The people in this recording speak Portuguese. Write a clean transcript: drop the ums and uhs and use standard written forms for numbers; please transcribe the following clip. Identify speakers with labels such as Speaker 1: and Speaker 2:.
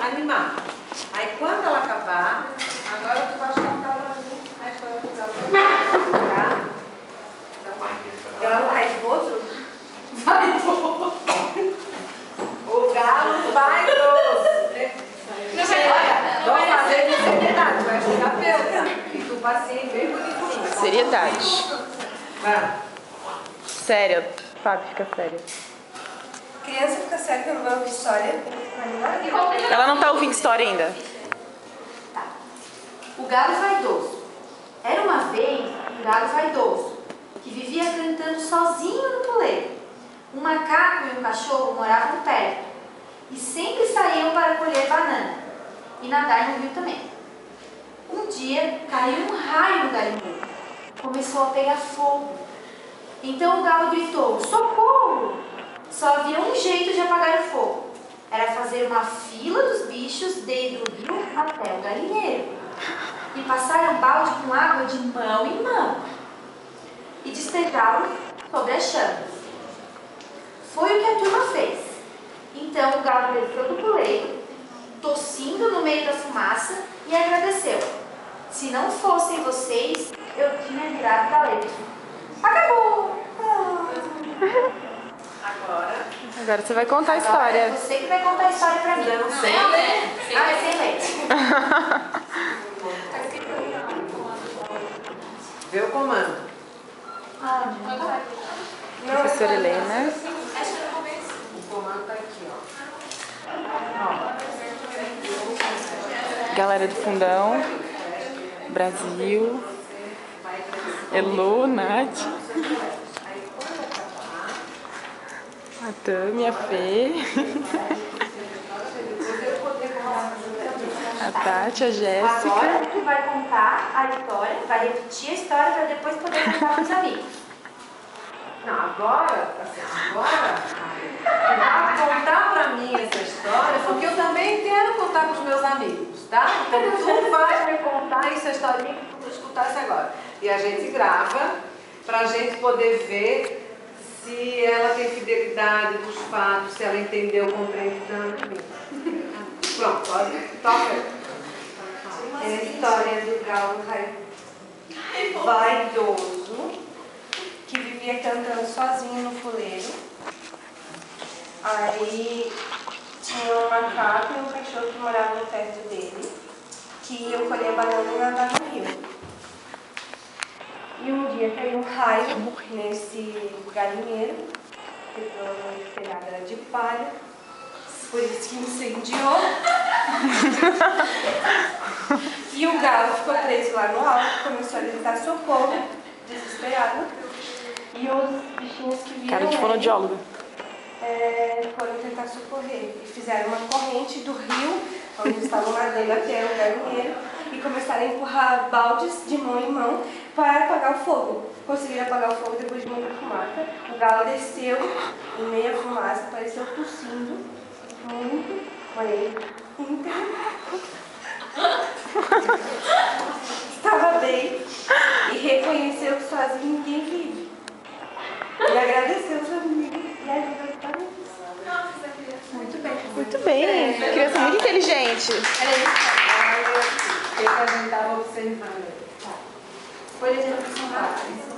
Speaker 1: animar. Aí quando ela acabar, agora tu vai contar pra mim a história do galo. Tá? Galo raivoso? Vaidoso. O galo vaidoso. Não vai olha, vou fazer de seriedade, vai chegar pelo. E tu passei bem bonitinho.
Speaker 2: Seriedade.
Speaker 1: Vai.
Speaker 2: Sério, Fábio, fica sério.
Speaker 3: Criança fica séria quando vai ouvir história.
Speaker 2: Ela não tá ouvindo história ainda.
Speaker 4: Tá. O galo vaidoso. Era uma vez um galo vaidoso que vivia cantando sozinho no puleiro. Um macaco e um cachorro moravam perto e sempre saíam para colher banana e nadar no rio também. Um dia caiu um raio no galinheiro. Começou a pegar fogo. Então o galo gritou: socorro! Só havia um jeito de apagar o fogo. Era fazer uma fila dos bichos desde o rio até o galinheiro e passar um balde com água de mão em mão e despejá-lo sobre as chamas. Foi o que a turma fez. Então o galo desceu do puleiro, tossindo no meio da fumaça, e agradeceu: se não fossem vocês, eu tinha virado galeto. Acabou!
Speaker 2: Agora você vai contar a história.
Speaker 4: É você que vai contar a história pra mim.
Speaker 1: Não sei.
Speaker 4: Sem leite.
Speaker 1: Vê o comando.
Speaker 2: Professora Helena.
Speaker 1: O comando tá aqui, ó.
Speaker 2: Galera do Fundão. Brasil. Elo, Nath. A Tami, a Fê. A Tati, a Jéssica.
Speaker 4: Agora tu vai contar a história, vai repetir a história para depois poder contar para os amigos.
Speaker 1: Não, agora, assim, agora, tu vai contar pra mim essa história, porque eu também quero contar com os meus amigos, tá? Então tu vai me contar essa historinha que tu escutasse agora. E a gente grava pra gente poder ver se ela tem fidelidade dos fatos, se ela entendeu, compreendeu. Pronto, pode? Toca.
Speaker 3: É a história do galo vaidoso que vivia cantando sozinho no puleiro. Aí tinha um macaco e um cachorro que moravam perto dele, que iam colher banana e nadar no rio. E um dia caiu um raio nesse galinheiro, que provavelmente o telhado era de palha, por isso que incendiou. E o galo ficou preso lá no alto, começou a gritar socorro, desesperado. E os bichinhos que viram
Speaker 2: Cara de fonoaudiólogo.
Speaker 3: foram tentar socorrer. E fizeram uma corrente do rio, onde estavam nadando até o galinheiro, e começaram a empurrar baldes de mão em mão para apagar o fogo. Conseguiram apagar o fogo depois de muita fumaça. O galo desceu em meia fumaça, apareceu tossindo muito. Olha aí. Estava bem e reconheceu que sozinho ninguém vive. E agradeceu os amigos e ajudou os parentes.
Speaker 4: Muito bem.
Speaker 2: Muito bem. Criança muito inteligente.
Speaker 1: O que a gente estava observando?
Speaker 4: Folha de educação básica.